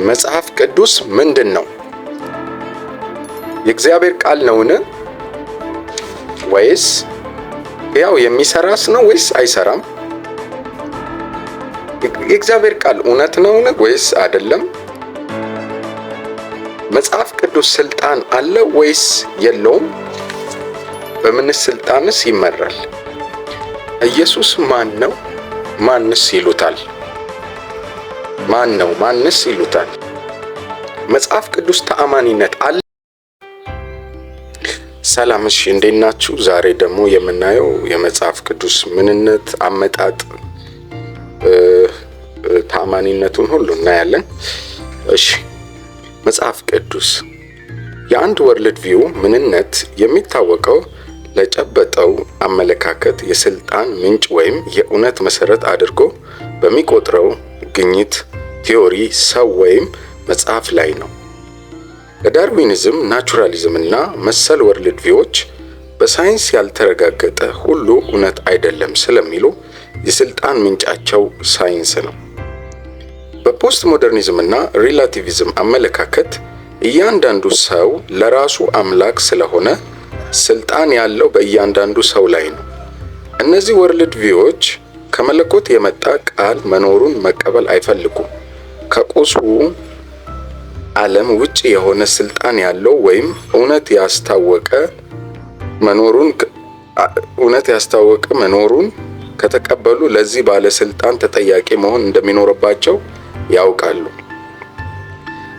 መጽሐፍ ቅዱስ ምንድን ነው? የእግዚአብሔር ቃል ነውን? ወይስ ያው የሚሰራስ ነው ወይስ አይሰራም? የእግዚአብሔር ቃል እውነት ነውን ወይስ አይደለም? መጽሐፍ ቅዱስ ስልጣን አለው ወይስ የለውም? በምንስ ስልጣንስ ይመራል? ኢየሱስ ማን ነው? ማንስ ይሉታል? ማን ነው? ማንስ ይሉታል? መጽሐፍ ቅዱስ ተአማኒነት አለ? ሰላም፣ እሺ፣ እንዴት ናችሁ? ዛሬ ደግሞ የምናየው የመጽሐፍ ቅዱስ ምንነት፣ አመጣጥ፣ ተአማኒነቱን ሁሉ እናያለን። እሺ፣ መጽሐፍ ቅዱስ የአንድ ወርልድ ቪው ምንነት የሚታወቀው ለጨበጠው አመለካከት የስልጣን ምንጭ ወይም የእውነት መሰረት አድርጎ በሚቆጥረው ግኝት፣ ቲዮሪ፣ ሰው ወይም መጽሐፍ ላይ ነው። ለዳርዊኒዝም፣ ናቹራሊዝም እና መሰል ወርልድ ቪዎች በሳይንስ ያልተረጋገጠ ሁሉ እውነት አይደለም ስለሚሉ የስልጣን ምንጫቸው ሳይንስ ነው። በፖስት ሞደርኒዝም እና ሪላቲቪዝም አመለካከት እያንዳንዱ ሰው ለራሱ አምላክ ስለሆነ ስልጣን ያለው በእያንዳንዱ ሰው ላይ ነው። እነዚህ ወርልድ ቪዎች ከመለኮት የመጣ ቃል መኖሩን መቀበል አይፈልጉም። ከቁሱ ዓለም ውጭ የሆነ ስልጣን ያለው ወይም እውነት ያስታወቀ መኖሩን ከተቀበሉ ለዚህ ባለስልጣን ተጠያቂ መሆን እንደሚኖርባቸው ያውቃሉ።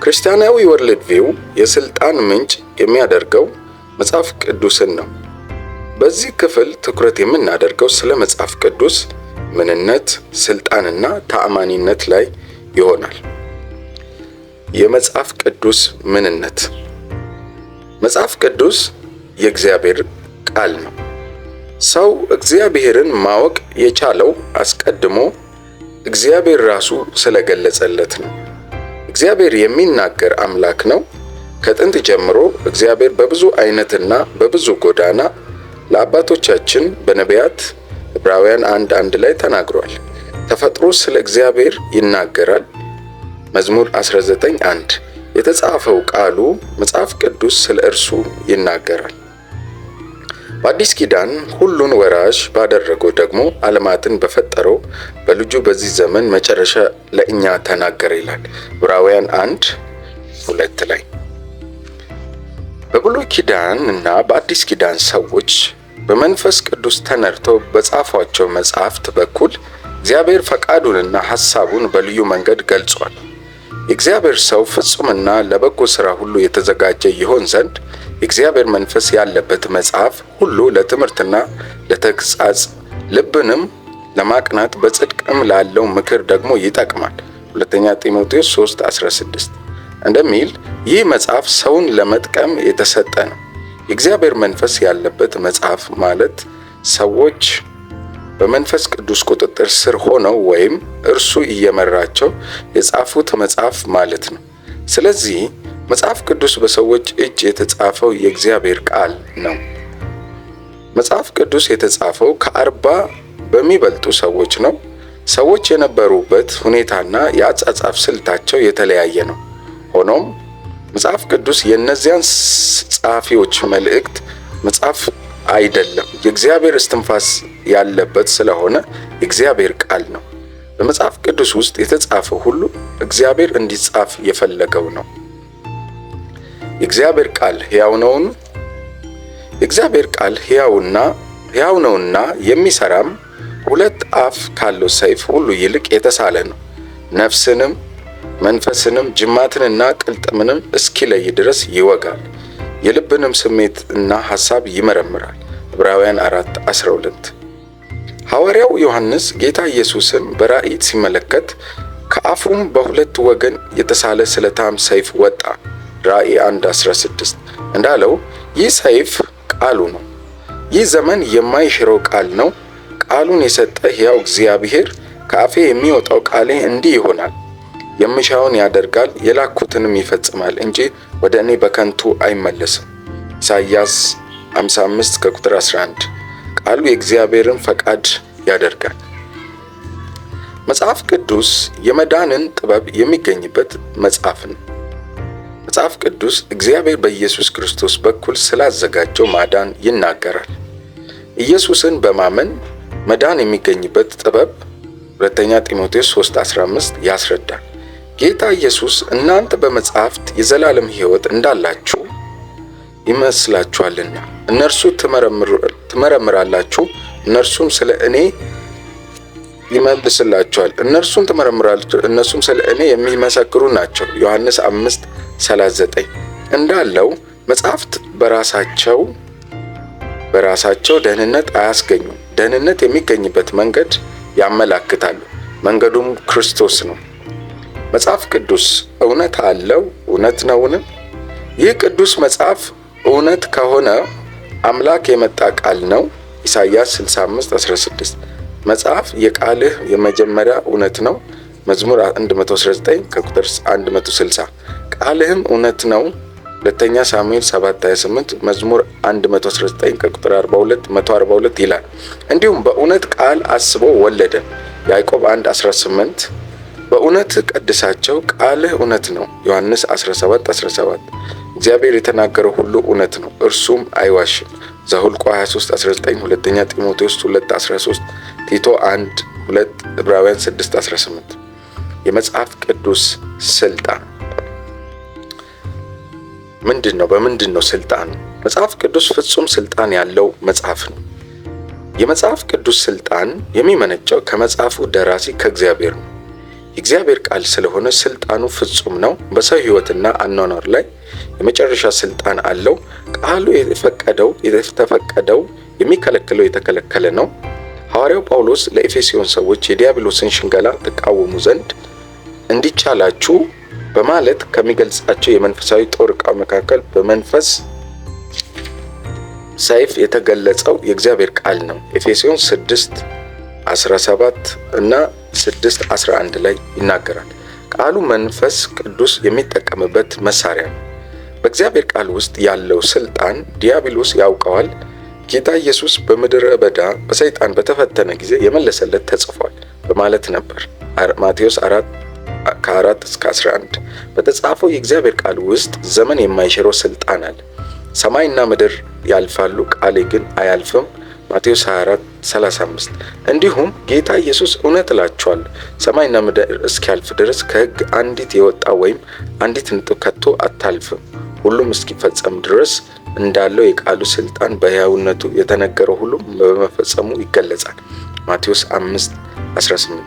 ክርስቲያናዊ ወርልድ ቪው የስልጣን ምንጭ የሚያደርገው መጽሐፍ ቅዱስን ነው። በዚህ ክፍል ትኩረት የምናደርገው ስለ መጽሐፍ ቅዱስ ምንነት፣ ስልጣንና ተአማኒነት ላይ ይሆናል። የመጽሐፍ ቅዱስ ምንነት። መጽሐፍ ቅዱስ የእግዚአብሔር ቃል ነው። ሰው እግዚአብሔርን ማወቅ የቻለው አስቀድሞ እግዚአብሔር ራሱ ስለገለጸለት ነው። እግዚአብሔር የሚናገር አምላክ ነው። ከጥንት ጀምሮ እግዚአብሔር በብዙ አይነትና በብዙ ጎዳና ለአባቶቻችን በነቢያት ዕብራውያን 1:1 ላይ ተናግሯል። ተፈጥሮ ስለ እግዚአብሔር ይናገራል። መዝሙር 19:1 የተጻፈው ቃሉ መጽሐፍ ቅዱስ ስለ እርሱ ይናገራል። በአዲስ ኪዳን ሁሉን ወራሽ ባደረገው ደግሞ ዓለማትን በፈጠረው በልጁ በዚህ ዘመን መጨረሻ ለእኛ ተናገረ ይላል ዕብራውያን 1:2 ላይ። በብሉይ ኪዳን እና በአዲስ ኪዳን ሰዎች በመንፈስ ቅዱስ ተነድተው በጻፏቸው መጻሕፍት በኩል እግዚአብሔር ፈቃዱንና ሐሳቡን በልዩ መንገድ ገልጿል። የእግዚአብሔር ሰው ፍጹምና ለበጎ ሥራ ሁሉ የተዘጋጀ ይሆን ዘንድ የእግዚአብሔር መንፈስ ያለበት መጽሐፍ ሁሉ ለትምህርትና ለተግሣጽ፣ ልብንም ለማቅናት በጽድቅም ላለው ምክር ደግሞ ይጠቅማል። 2 ጢሞቴዎስ 3:16 እንደሚል ይህ መጽሐፍ ሰውን ለመጥቀም የተሰጠ ነው። የእግዚአብሔር መንፈስ ያለበት መጽሐፍ ማለት ሰዎች በመንፈስ ቅዱስ ቁጥጥር ስር ሆነው ወይም እርሱ እየመራቸው የጻፉት መጽሐፍ ማለት ነው። ስለዚህ መጽሐፍ ቅዱስ በሰዎች እጅ የተጻፈው የእግዚአብሔር ቃል ነው። መጽሐፍ ቅዱስ የተጻፈው ከ40 በሚበልጡ ሰዎች ነው። ሰዎች የነበሩበት ሁኔታና የአጻጻፍ ስልታቸው የተለያየ ነው። ሆኖም መጽሐፍ ቅዱስ የእነዚያን ጸሐፊዎች መልእክት መጽሐፍ አይደለም። የእግዚአብሔር እስትንፋስ ያለበት ስለሆነ የእግዚአብሔር ቃል ነው። በመጽሐፍ ቅዱስ ውስጥ የተጻፈው ሁሉ እግዚአብሔር እንዲጻፍ የፈለገው ነው። የእግዚአብሔር ቃል ሕያው ነውን? የእግዚአብሔር ቃል ሕያው ነውና የሚሰራም 2 አፍ ካለው ሰይፍ ሁሉ ይልቅ የተሳለ ነው፣ ነፍስንም መንፈስንም ጅማትንና ቅልጥምንም እስኪለይ ድረስ ይወጋል፣ የልብንም ስሜት እና ሐሳብ ይመረምራል። ዕብራውያን 4:12 ሐዋርያው ዮሐንስ ጌታ ኢየሱስን በራእይ ሲመለከት ከአፉም በ2 ወገን የተሳለ ስለታም ሰይፍ ወጣ። ራእይ 1:16 እንዳለው ይህ ሰይፍ ቃሉ ነው። ይህ ዘመን የማይሽረው ቃል ነው። ቃሉን የሰጠ ሕያው እግዚአብሔር ከአፌ የሚወጣው ቃሌ እንዲህ ይሆናል፣ የምሻውን ያደርጋል፣ የላኩትንም ይፈጽማል እንጂ ወደ እኔ በከንቱ አይመለስም። ኢሳይያስ 55:11 ቃሉ የእግዚአብሔርን ፈቃድ ያደርጋል። መጽሐፍ ቅዱስ የመዳንን ጥበብ የሚገኝበት መጽሐፍ ነው። መጽሐፍ ቅዱስ እግዚአብሔር በኢየሱስ ክርስቶስ በኩል ስላዘጋጀው ማዳን ይናገራል። ኢየሱስን በማመን መዳን የሚገኝበት ጥበብ 2 ጢሞቴዎስ 3:15 ያስረዳል። ጌታ ኢየሱስ እናንተ በመጽሐፍት የዘላለም ሕይወት እንዳላችሁ ይመስላችኋልና እነርሱ ትመረምራላችሁ፣ እነርሱም ስለ እኔ ይመልስላችኋል። እነርሱም ስለ እኔ የሚመሰክሩ ናቸው። ዮሐንስ 5:39 እንዳለው መጽሐፍት በራሳቸው ደህንነት አያስገኙም። ደህንነት የሚገኝበት መንገድ ያመላክታሉ። መንገዱም ክርስቶስ ነው። መጽሐፍ ቅዱስ እውነት አለው? እውነት ነውን? ይህ ቅዱስ መጽሐፍ እውነት ከሆነ አምላክ የመጣ ቃል ነው። ኢሳይያስ 65:16 መጽሐፍ የቃልህ የመጀመሪያ እውነት ነው። መዝሙር 119 ከቁጥር 160 ቃልህም እውነት ነው። 2 ሳሙኤል 7:28 መዝሙር 119 ከቁጥር 142 ይላል። እንዲሁም በእውነት ቃል አስቦ ወለደ። ያዕቆብ 1:18 በእውነት ቀድሳቸው ቃልህ እውነት ነው። ዮሐንስ 17:17 እግዚአብሔር የተናገረው ሁሉ እውነት ነው፣ እርሱም አይዋሽም። ዘኍልቍ 23:19 2 ጢሞቴዎስ 2:13 ቲቶ 1:2 ዕብራውያን 6:18 የመጽሐፍ ቅዱስ ስልጣን ምንድን ነው? በምንድን ነው ስልጣኑ? መጽሐፍ ቅዱስ ፍጹም ስልጣን ያለው መጽሐፍ ነው። የመጽሐፍ ቅዱስ ስልጣን የሚመነጨው ከመጽሐፉ ደራሲ ከእግዚአብሔር ነው። የእግዚአብሔር ቃል ስለሆነ ስልጣኑ ፍጹም ነው። በሰው ሕይወትና አኗኗር ላይ የመጨረሻ ስልጣን አለው። ቃሉ የተፈቀደው የሚከለክለው የተከለከለ ነው። ሐዋርያው ጳውሎስ ለኤፌሶን ሰዎች የዲያብሎስን ሽንገላ ተቃወሙ ዘንድ እንዲቻላችሁ በማለት ከሚገልጻቸው የመንፈሳዊ ጦር ዕቃ መካከል በመንፈስ ሰይፍ የተገለጸው የእግዚአብሔር ቃል ነው። ኤፌሶን 6:17 እና 6:11 ላይ ይናገራል። ቃሉ መንፈስ ቅዱስ የሚጠቀምበት መሳሪያ ነው። በእግዚአብሔር ቃል ውስጥ ያለው ስልጣን ዲያብሎስ ያውቀዋል። ጌታ ኢየሱስ በምድረ በዳ በሰይጣን በተፈተነ ጊዜ የመለሰለት ተጽፏል በማለት ነበር። ማቴዎስ 4:4-11 በተጻፈው የእግዚአብሔር ቃል ውስጥ ዘመን የማይሽረው ስልጣን አለ። ሰማይና ምድር ያልፋሉ፣ ቃሌ ግን አያልፍም። ማቴዎስ 24:35 እንዲሁም ጌታ ኢየሱስ እውነት እላችኋለሁ ሰማይና ምድር እስኪያልፍ ድረስ ከሕግ አንዲት የወጣ ወይም አንዲት ንጥብ ከቶ አታልፍም፣ ሁሉም እስኪፈጸም ድረስ እንዳለው የቃሉ ስልጣን በሕያውነቱ የተነገረው ሁሉ በመፈጸሙ ይገለጻል። ማቴዎስ 5:18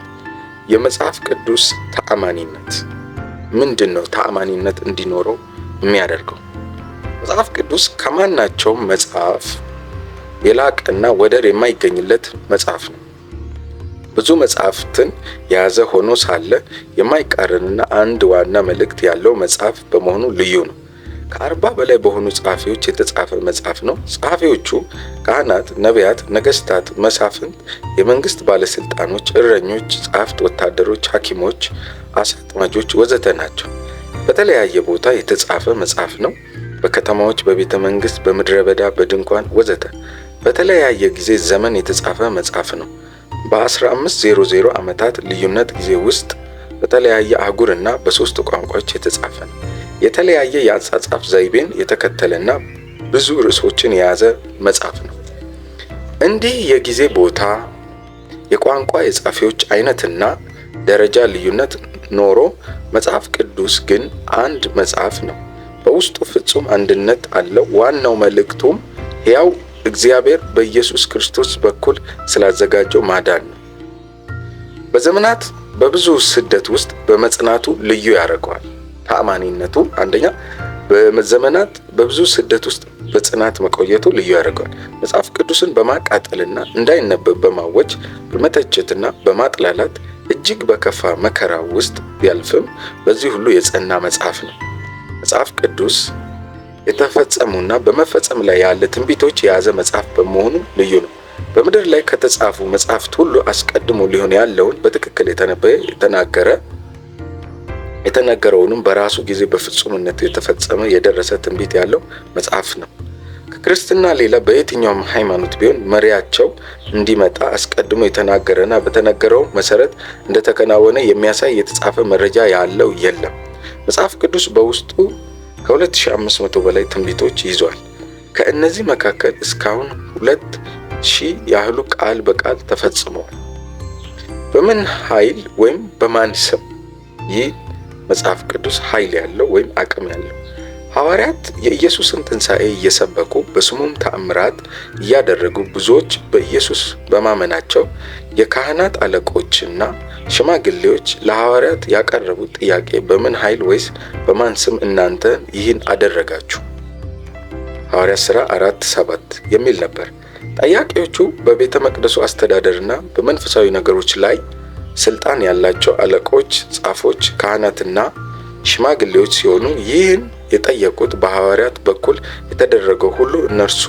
የመጽሐፍ ቅዱስ ተአማኒነት ምንድን ነው? ተአማኒነት እንዲኖረው የሚያደርገው መጽሐፍ ቅዱስ ከማናቸውም መጽሐፍ የላቀና ወደር የማይገኝለት መጽሐፍ ነው። ብዙ መጽሐፍትን የያዘ ሆኖ ሳለ የማይቃረንና አንድ ዋና መልእክት ያለው መጽሐፍ በመሆኑ ልዩ ነው። ከ40 በላይ በሆኑ ጸሐፊዎች የተጻፈ መጽሐፍ ነው። ጸሐፊዎቹ ካህናት፣ ነቢያት፣ ነገስታት፣ መሳፍንት፣ የመንግስት ባለስልጣኖች፣ እረኞች፣ ጸሐፍት፣ ወታደሮች፣ ሐኪሞች፣ አሳ አጥማጆች ወዘተ ናቸው። በተለያየ ቦታ የተጻፈ መጽሐፍ ነው። በከተማዎች፣ በቤተ መንግስት፣ በምድረ በዳ፣ በድንኳን ወዘተ በተለያየ ጊዜ ዘመን የተጻፈ መጽሐፍ ነው። በ1500 ዓመታት ልዩነት ጊዜ ውስጥ በተለያየ አህጉርና በ3 ቋንቋዎች የተጻፈ ነው። የተለያየ የአጻጻፍ ዘይቤን የተከተለና ብዙ ርዕሶችን የያዘ መጽሐፍ ነው። እንዲህ የጊዜ ቦታ፣ የቋንቋ፣ የጻፊዎች አይነትና ደረጃ ልዩነት ኖሮ መጽሐፍ ቅዱስ ግን አንድ መጽሐፍ ነው። በውስጡ ፍጹም አንድነት አለው። ዋናው መልእክቱም ሕያው እግዚአብሔር በኢየሱስ ክርስቶስ በኩል ስላዘጋጀው ማዳን ነው። በዘመናት በብዙ ስደት ውስጥ በመጽናቱ ልዩ ያደርገዋል። ተአማኒነቱ አንደኛ፣ በዘመናት በብዙ ስደት ውስጥ በጽናት መቆየቱ ልዩ ያደርገዋል። መጽሐፍ ቅዱስን በማቃጠልና እንዳይነበብ በማወጅ በመተቸትና በማጥላላት እጅግ በከፋ መከራ ውስጥ ቢያልፍም በዚህ ሁሉ የጸና መጽሐፍ ነው። መጽሐፍ ቅዱስ የተፈጸሙና በመፈጸም ላይ ያለ ትንቢቶች የያዘ መጽሐፍ በመሆኑ ልዩ ነው። በምድር ላይ ከተጻፉ መጽሐፍት ሁሉ አስቀድሞ ሊሆን ያለውን በትክክል የተነገረውንም በራሱ ጊዜ በፍጹምነት የተፈጸመ የደረሰ ትንቢት ያለው መጽሐፍ ነው። ክርስትና ሌላ በየትኛውም ሃይማኖት ቢሆን መሪያቸው እንዲመጣ አስቀድሞ የተናገረና በተነገረው መሰረት እንደተከናወነ የሚያሳይ የተጻፈ መረጃ ያለው የለም። መጽሐፍ ቅዱስ በውስጡ ከ2500 በላይ ትንቢቶች ይዟል። ከእነዚህ መካከል እስካሁን 2000 ያህሉ ቃል በቃል ተፈጽመዋል። በምን ኃይል ወይም በማን ስም ይህ መጽሐፍ ቅዱስ ኃይል ያለው ወይም አቅም ያለው? ሐዋርያት የኢየሱስን ትንሣኤ እየሰበኩ በስሙም ተአምራት እያደረጉ ብዙዎች በኢየሱስ በማመናቸው የካህናት አለቆችና ሽማግሌዎች ለሐዋርያት ያቀረቡት ጥያቄ በምን ኃይል ወይስ በማን ስም እናንተ ይህን አደረጋችሁ? ሐዋርያት ሥራ 4:7 የሚል ነበር። ጠያቂዎቹ በቤተ መቅደሱ አስተዳደርና በመንፈሳዊ ነገሮች ላይ ስልጣን ያላቸው አለቆች፣ ጻፎች፣ ካህናትና ሽማግሌዎች ሲሆኑ ይህን የጠየቁት በሐዋርያት በኩል የተደረገው ሁሉ እነርሱ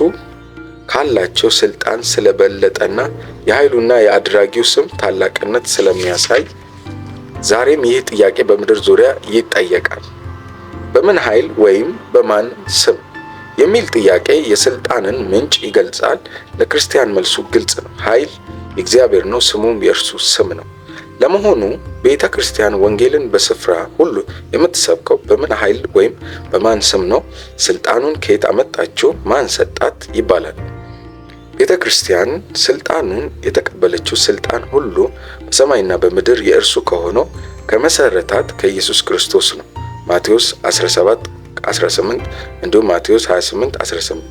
ካላቸው ስልጣን ስለበለጠና የኃይሉና የአድራጊው ስም ታላቅነት ስለሚያሳይ ዛሬም ይህ ጥያቄ በምድር ዙሪያ ይጠየቃል። በምን ኃይል ወይም በማን ስም የሚል ጥያቄ የስልጣንን ምንጭ ይገልጻል። ለክርስቲያን መልሱ ግልጽ ነው። ኃይል የእግዚአብሔር ነው፣ ስሙም የእርሱ ስም ነው። ለመሆኑ ቤተ ክርስቲያን ወንጌልን በስፍራ ሁሉ የምትሰብከው በምን ኃይል ወይም በማን ስም ነው? ስልጣኑን ከየት አመጣችው? ማን ሰጣት? ይባላል። ቤተ ክርስቲያን ስልጣኑን የተቀበለችው ስልጣን ሁሉ በሰማይና በምድር የእርሱ ከሆነው ከመሰረታት ከኢየሱስ ክርስቶስ ነው። ማቴዎስ 17:18 እንዲሁም ማቴዎስ 28:18።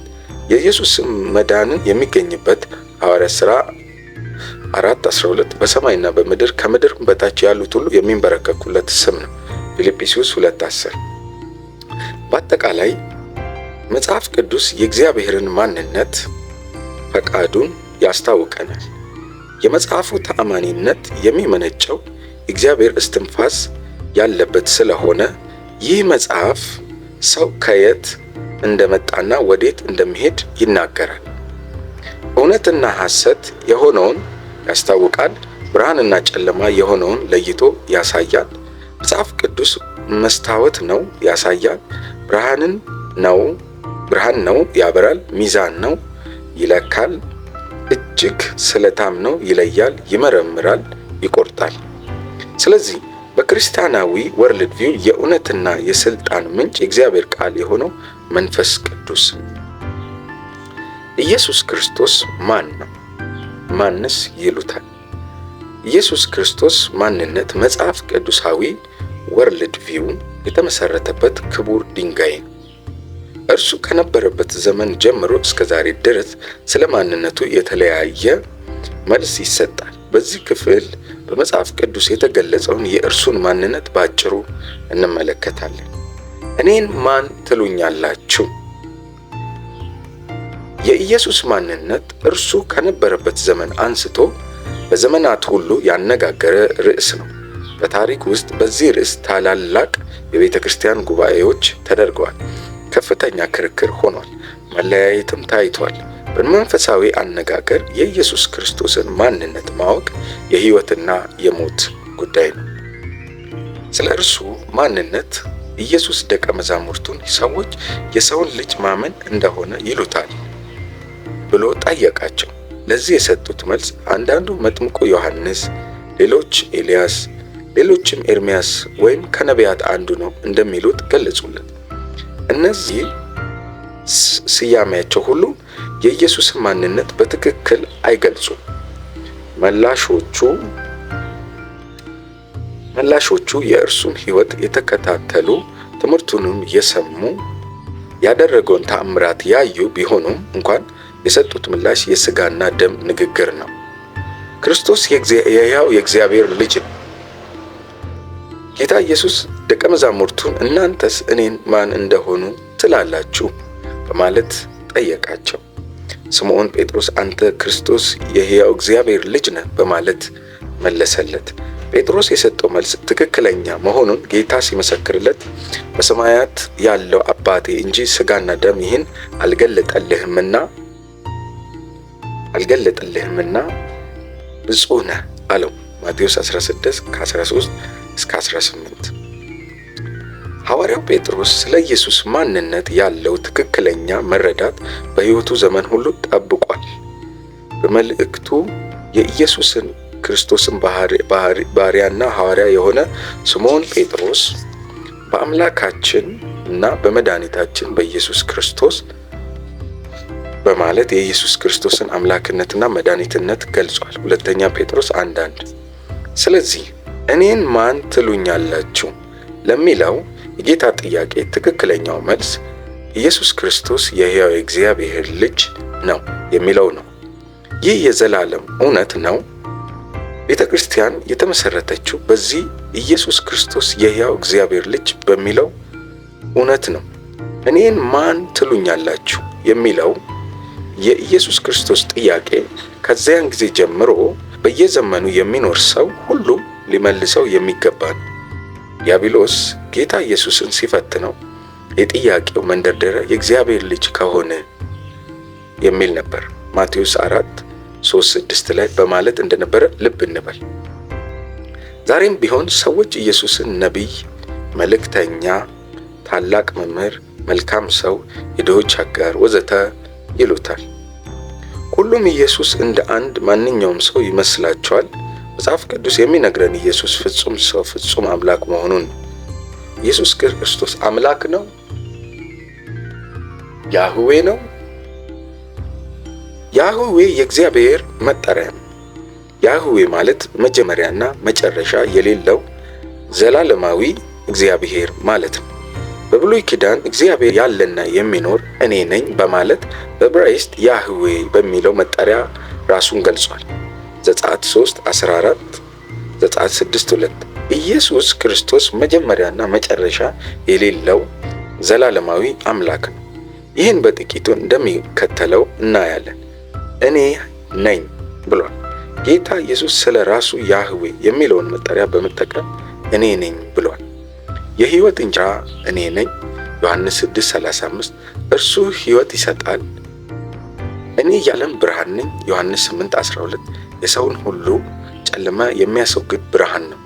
የኢየሱስ ስም መዳንን የሚገኝበት ሐዋርያት ሥራ 4:12 በሰማይና በምድር ከምድር በታች ያሉት ሁሉ የሚንበረከኩለት ስም ነው። ፊልጵስዩስ 2:10። በአጠቃላይ መጽሐፍ ቅዱስ የእግዚአብሔርን ማንነት፣ ፈቃዱን ያስታውቀናል። የመጽሐፉ ተአማኒነት የሚመነጨው እግዚአብሔር እስትንፋስ ያለበት ስለሆነ ይህ መጽሐፍ ሰው ከየት እንደመጣና ወዴት እንደሚሄድ ይናገራል። እውነትና ሐሰት የሆነውን ያስታውቃል። ብርሃንና ጨለማ የሆነውን ለይቶ ያሳያል። መጽሐፍ ቅዱስ መስታወት ነው፣ ያሳያል። ብርሃን ነው፣ ያበራል። ሚዛን ነው፣ ይለካል። እጅግ ስለታም ነው፣ ይለያል፣ ይመረምራል፣ ይቆርጣል። ስለዚህ በክርስቲያናዊ ወርልድ ቪው የእውነትና የስልጣን ምንጭ የእግዚአብሔር ቃል የሆነው መንፈስ ቅዱስ። ኢየሱስ ክርስቶስ ማን ነው? ማንስ ይሉታል? ኢየሱስ ክርስቶስ ማንነት መጽሐፍ ቅዱሳዊ ወርልድ ቪው የተመሰረተበት ክቡር ድንጋይ ነው። እርሱ ከነበረበት ዘመን ጀምሮ እስከ ዛሬ ድረስ ስለ ማንነቱ የተለያየ መልስ ይሰጣል። በዚህ ክፍል በመጽሐፍ ቅዱስ የተገለጸውን የእርሱን ማንነት ባጭሩ እንመለከታለን። እኔን ማን ትሉኛላችሁ? የኢየሱስ ማንነት እርሱ ከነበረበት ዘመን አንስቶ በዘመናት ሁሉ ያነጋገረ ርዕስ ነው። በታሪክ ውስጥ በዚህ ርዕስ ታላላቅ የቤተ ክርስቲያን ጉባኤዎች ተደርገዋል። ከፍተኛ ክርክር ሆኗል። መለያየትም ታይቷል። በመንፈሳዊ አነጋገር የኢየሱስ ክርስቶስን ማንነት ማወቅ የሕይወትና የሞት ጉዳይ ነው። ስለ እርሱ ማንነት ኢየሱስ ደቀ መዛሙርቱን ሰዎች የሰውን ልጅ ማመን እንደሆነ ይሉታል ብሎ ጠየቃቸው። ለዚህ የሰጡት መልስ አንዳንዱ መጥምቁ ዮሐንስ፣ ሌሎች ኤልያስ፣ ሌሎችም ኤርሚያስ ወይም ከነቢያት አንዱ ነው እንደሚሉት ገለጹለት። እነዚህ ስያሜያቸው ሁሉ የኢየሱስን ማንነት በትክክል አይገልጹም። መላሾቹ የእርሱን ሕይወት የተከታተሉ፣ ትምህርቱንም የሰሙ፣ ያደረገውን ተአምራት ያዩ ቢሆኑም እንኳን የሰጡት ምላሽ የሥጋና ደም ንግግር ነው። ክርስቶስ የሕያው የእግዚአብሔር ልጅ ነው። ጌታ ኢየሱስ ደቀ መዛሙርቱን እናንተስ እኔን ማን እንደሆኑ ትላላችሁ በማለት ጠየቃቸው። ስምዖን ጴጥሮስ አንተ ክርስቶስ የሕያው እግዚአብሔር ልጅ ነህ በማለት መለሰለት። ጴጥሮስ የሰጠው መልስ ትክክለኛ መሆኑን ጌታ ሲመሰክርለት በሰማያት ያለው አባቴ እንጂ ሥጋና ደም ይህን አልገለጠልህምና ብፁዕ ነህ አለው። ማቴዎስ 16:13-18። ሐዋርያው ጴጥሮስ ስለ ኢየሱስ ማንነት ያለው ትክክለኛ መረዳት በሕይወቱ ዘመን ሁሉ ጠብቋል። በመልእክቱ የኢየሱስን ክርስቶስን ባሪያና ሐዋርያ የሆነ ስምዖን ጴጥሮስ በአምላካችን እና በመድኃኒታችን በኢየሱስ ክርስቶስ በማለት የኢየሱስ ክርስቶስን አምላክነትና መድኃኒትነት ገልጿል። ሁለተኛ ጴጥሮስ 1:1። ስለዚህ እኔን ማን ትሉኛላችሁ ለሚለው የጌታ ጥያቄ ትክክለኛው መልስ ኢየሱስ ክርስቶስ የሕያው እግዚአብሔር ልጅ ነው የሚለው ነው። ይህ የዘላለም እውነት ነው። ቤተ ክርስቲያን የተመሰረተችው በዚህ ኢየሱስ ክርስቶስ የሕያው እግዚአብሔር ልጅ በሚለው እውነት ነው። እኔን ማን ትሉኛላችሁ የሚለው የኢየሱስ ክርስቶስ ጥያቄ ከዚያን ጊዜ ጀምሮ በየዘመኑ የሚኖር ሰው ሁሉ ሊመልሰው የሚገባ ነው። ዲያብሎስ ጌታ ኢየሱስን ሲፈትነው የጥያቄው መንደርደሪያ የእግዚአብሔር ልጅ ከሆነ የሚል ነበር። ማቴዎስ 4:3-6 ላይ በማለት እንደነበረ ልብ እንበል። ዛሬም ቢሆን ሰዎች ኢየሱስን ነቢይ፣ መልእክተኛ፣ ታላቅ መምህር፣ መልካም ሰው፣ የድሆች አጋር ወዘተ ይሉታል። ሁሉም ኢየሱስ እንደ አንድ ማንኛውም ሰው ይመስላቸዋል። መጽሐፍ ቅዱስ የሚነግረን ኢየሱስ ፍጹም ሰው ፍጹም አምላክ መሆኑን ነው። ኢየሱስ ክርስቶስ አምላክ ነው? ያህዌ ነው? ያህዌ የእግዚአብሔር መጠሪያ ነው። ያህዌ ማለት መጀመሪያና መጨረሻ የሌለው ዘላለማዊ እግዚአብሔር ማለት ነው። በብሉይ ኪዳን እግዚአብሔር ያለና የሚኖር እኔ ነኝ በማለት በዕብራይስጥ ያህዌ በሚለው መጠሪያ ራሱን ገልጿል። ዘጸአት 3:14፣ ዘጸአት 6:2። ኢየሱስ ክርስቶስ መጀመሪያና መጨረሻ የሌለው ዘላለማዊ አምላክ ነው። ይህን በጥቂቱ እንደሚከተለው እናያለን። እኔ ነኝ ብሏል። ጌታ ኢየሱስ ስለ ራሱ ያህዌ የሚለውን መጠሪያ በመጠቀም እኔ ነኝ ብሏል። የሕይወት እንጀራ እኔ ነኝ ዮሐንስ 6:35። እርሱ ሕይወት ይሰጣል። እኔ የዓለም ብርሃን ነኝ ዮሐንስ 8:12። የሰውን ሁሉ ጨለማ የሚያስወግድ ብርሃን ነው።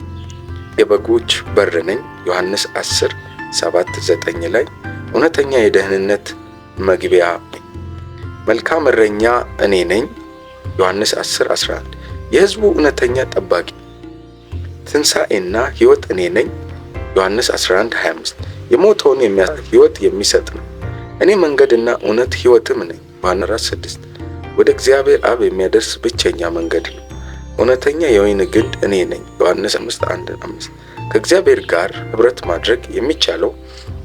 የበጎች በር ነኝ ዮሐንስ 10:7-9 ላይ። እውነተኛ የደህንነት መግቢያ ነኝ። መልካም እረኛ እኔ ነኝ ዮሐንስ 10:11። የሕዝቡ እውነተኛ ጠባቂ። ትንሣኤና ሕይወት እኔ ነኝ ዮሐንስ 11:25። የሞተውን ሕይወት የሚሰጥ ነው። እኔ መንገድና እውነት ሕይወትም ነኝ ዮሐንስ 4:6። ወደ እግዚአብሔር አብ የሚያደርስ ብቸኛ መንገድ ነው። እውነተኛ የወይን ግንድ እኔ ነኝ ዮሐንስ 5:1-5። ከእግዚአብሔር ጋር ኅብረት ማድረግ የሚቻለው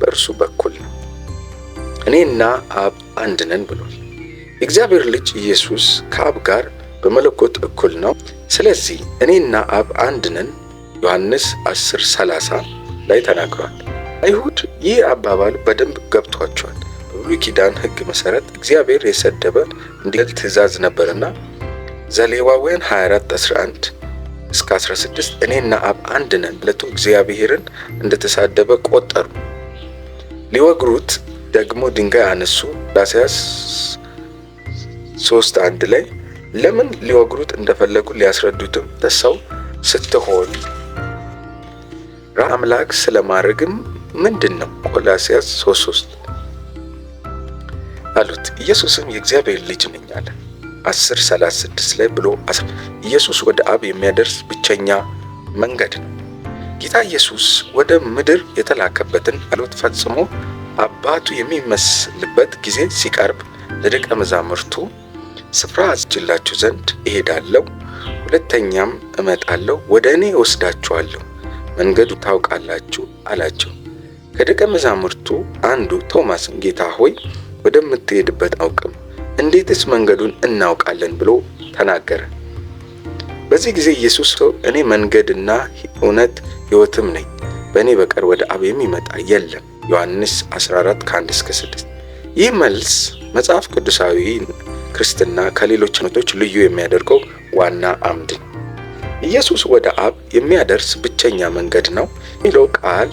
በእርሱ በኩል ነው። እኔና አብ አንድ ነን ብሏል። የእግዚአብሔር ልጅ ኢየሱስ ከአብ ጋር በመለኮት እኩል ነው። ስለዚህ እኔና አብ አንድ ነን ዮሐንስ 10:30 ላይ ተናግሯል። አይሁድ ይህ አባባል በደንብ ገብቷቸዋል። በብሉይ ኪዳን ሕግ መሰረት እግዚአብሔር የሰደበ እንዲል ትእዛዝ ነበርና ዘሌዋውያን 24:11-16 እኔና አብ አንድ ነን ማለቱ እግዚአብሔርን እንደተሳደበ ቆጠሩ። ሊወግሩት ደግሞ ድንጋይ አነሱ። ኢሳይያስ 3:1 ላይ ለምን ሊወግሩት እንደፈለጉ ሊያስረዱትም ሰው ስትሆን አምላክ ስለማድረግም ምንድነው ቆላስይስ 3:3 አሉት። ኢየሱስም የእግዚአብሔር ልጅ ነኝ አለ 10:36 ላይ ብሎ ኢየሱስ ወደ አብ የሚያደርስ ብቸኛ መንገድ ነው። ጌታ ኢየሱስ ወደ ምድር የተላከበትን አሎት ፈጽሞ አባቱ የሚመስልበት ጊዜ ሲቀርብ ለደቀ መዛሙርቱ ስፍራ አዘጋጅላችሁ ዘንድ እሄዳለሁ፣ ሁለተኛም እመጣለሁ፣ ወደ እኔ እወስዳችኋለሁ፣ መንገዱ ታውቃላችሁ አላቸው። ከደቀ መዛሙርቱ አንዱ ቶማስም ጌታ ሆይ ወደምትሄድበት አውቅም፣ እንዴትስ መንገዱን እናውቃለን ብሎ ተናገረ። በዚህ ጊዜ ኢየሱስ እኔ መንገድና እውነት ሕይወትም ነኝ፣ በእኔ በቀር ወደ አብ የሚመጣ የለም ዮሐንስ 14:1-6። ይህ መልስ መጽሐፍ ቅዱሳዊ ክርስትና ከሌሎች እምነቶች ልዩ የሚያደርገው ዋና አምድ ነው። ኢየሱስ ወደ አብ የሚያደርስ ብቸኛ መንገድ ነው የሚለው ቃል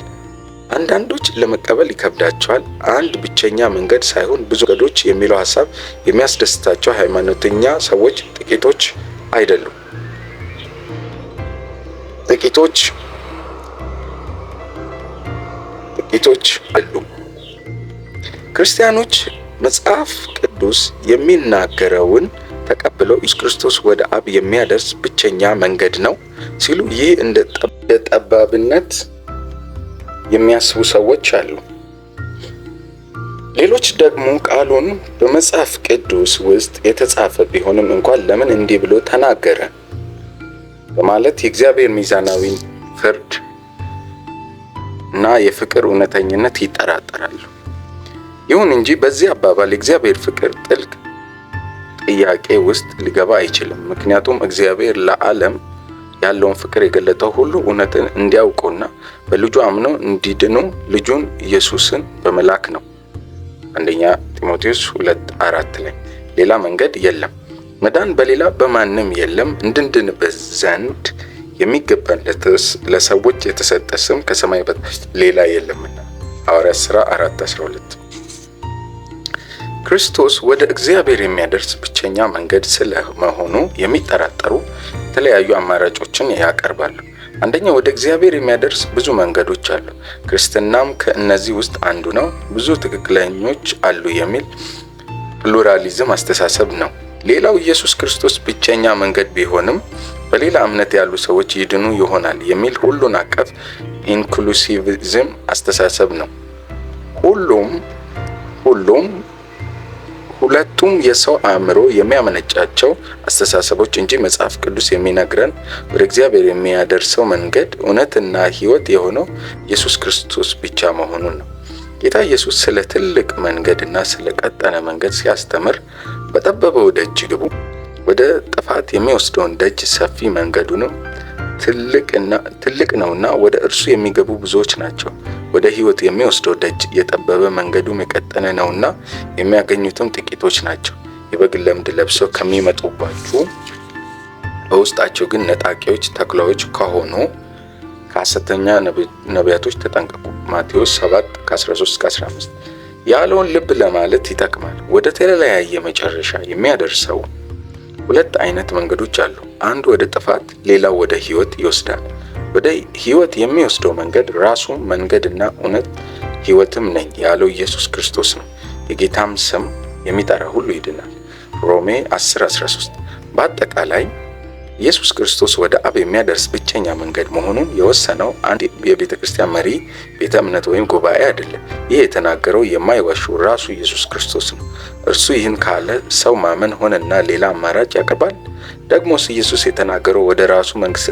አንዳንዶች ለመቀበል ይከብዳቸዋል። አንድ ብቸኛ መንገድ ሳይሆን ብዙ መንገዶች የሚለው ሐሳብ የሚያስደስታቸው ሃይማኖተኛ ሰዎች ጥቂቶች አይደሉም። ጥቂቶች አሉ። ክርስቲያኖች መጽሐፍ ቅዱስ የሚናገረውን ተቀብለው ኢየሱስ ክርስቶስ ወደ አብ የሚያደርስ ብቸኛ መንገድ ነው ሲሉ ይህ እንደ ጠባብነት የሚያስቡ ሰዎች አሉ። ሌሎች ደግሞ ቃሉን በመጽሐፍ ቅዱስ ውስጥ የተጻፈ ቢሆንም እንኳን ለምን እንዲህ ብሎ ተናገረ በማለት የእግዚአብሔር ሚዛናዊ ፍርድ እና የፍቅር እውነተኝነት ይጠራጠራሉ። ይሁን እንጂ በዚህ አባባል የእግዚአብሔር ፍቅር ጥልቅ ጥያቄ ውስጥ ሊገባ አይችልም። ምክንያቱም እግዚአብሔር ለዓለም ያለውን ፍቅር የገለጠው ሁሉ እውነትን እንዲያውቁና በልጁ አምነው እንዲድኑ ልጁን ኢየሱስን በመላክ ነው። አንደኛ ጢሞቴዎስ 2:4 ላይ ሌላ መንገድ የለም፣ መዳን በሌላ በማንም የለም፣ እንድንድንበት ዘንድ የሚገባን ለሰዎች የተሰጠ ስም ከሰማይ በታች ሌላ የለምና ሐዋርያት ሥራ 4:12። ክርስቶስ ወደ እግዚአብሔር የሚያደርስ ብቸኛ መንገድ ስለመሆኑ የሚጠራጠሩ የተለያዩ አማራጮችን ያቀርባሉ። አንደኛ ወደ እግዚአብሔር የሚያደርስ ብዙ መንገዶች አሉ፣ ክርስትናም ከእነዚህ ውስጥ አንዱ ነው፣ ብዙ ትክክለኞች አሉ የሚል ፕሉራሊዝም አስተሳሰብ ነው። ሌላው ኢየሱስ ክርስቶስ ብቸኛ መንገድ ቢሆንም በሌላ እምነት ያሉ ሰዎች ይድኑ ይሆናል የሚል ሁሉን አቀፍ ኢንክሉሲቪዝም አስተሳሰብ ነው። ሁለቱም የሰው አእምሮ የሚያመነጫቸው አስተሳሰቦች እንጂ መጽሐፍ ቅዱስ የሚነግረን ወደ እግዚአብሔር የሚያደርሰው መንገድ እውነትና ሕይወት የሆነው ኢየሱስ ክርስቶስ ብቻ መሆኑን ነው። ጌታ ኢየሱስ ስለ ትልቅ መንገድና ስለ ቀጠነ መንገድ ሲያስተምር በጠበበው ደጅ ግቡ፣ ወደ ጥፋት የሚወስደውን ደጅ ሰፊ መንገዱንም ትልቅ ነውና ወደ እርሱ የሚገቡ ብዙዎች ናቸው። ወደ ሕይወት የሚወስደው ደጅ የጠበበ መንገዱም የቀጠነ ነውና የሚያገኙትም ጥቂቶች ናቸው። የበግ ለምድ ለብሰው ከሚመጡባችሁ በውስጣቸው ግን ነጣቂዎች ተኩላዎች ከሆኑ ከሐሰተኛ ነቢያቶች ተጠንቀቁ። ማቴዎስ 7:13-15 ያለውን ልብ ለማለት ይጠቅማል። ወደ ተለያየ መጨረሻ የሚያደርሰው ሁለት አይነት መንገዶች አሉ። አንዱ ወደ ጥፋት፣ ሌላው ወደ ሕይወት ይወስዳል። ወደ ሕይወት የሚወስደው መንገድ ራሱ መንገድና እውነት ሕይወትም ነኝ ያለው ኢየሱስ ክርስቶስ ነው። የጌታም ስም የሚጠራ ሁሉ ይድናል። ሮሜ 10:13 በአጠቃላይ ኢየሱስ ክርስቶስ ወደ አብ የሚያደርስ ብቸኛ መንገድ መሆኑን የወሰነው አንድ የቤተ ክርስቲያን መሪ፣ ቤተ እምነት ወይም ጉባኤ አይደለም። ይህ የተናገረው የማይዋሸው ራሱ ኢየሱስ ክርስቶስ ነው። እርሱ ይህን ካለ ሰው ማመን ሆነና ሌላ አማራጭ ያቀርባል? ደግሞስ ኢየሱስ የተናገረው ወደ ራሱ መንግስት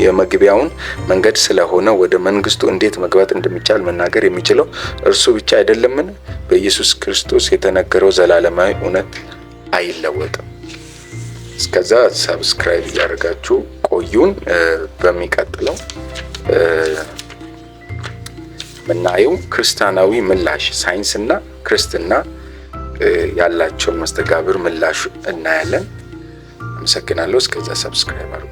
የመግቢያውን መንገድ ስለሆነ ወደ መንግስቱ እንዴት መግባት እንደሚቻል መናገር የሚችለው እርሱ ብቻ አይደለምን? በኢየሱስ ክርስቶስ የተነገረው ዘላለማዊ እውነት አይለወጥም። እስከዛ ሰብስክራይብ እያደረጋችሁ ቆዩን። በሚቀጥለው ምናየው ክርስቲያናዊ ምላሽ፣ ሳይንስና ክርስትና ያላቸውን መስተጋብር ምላሽ እናያለን። አመሰግናለሁ። እስከዛ ሰብስክራይብ አድርጉ።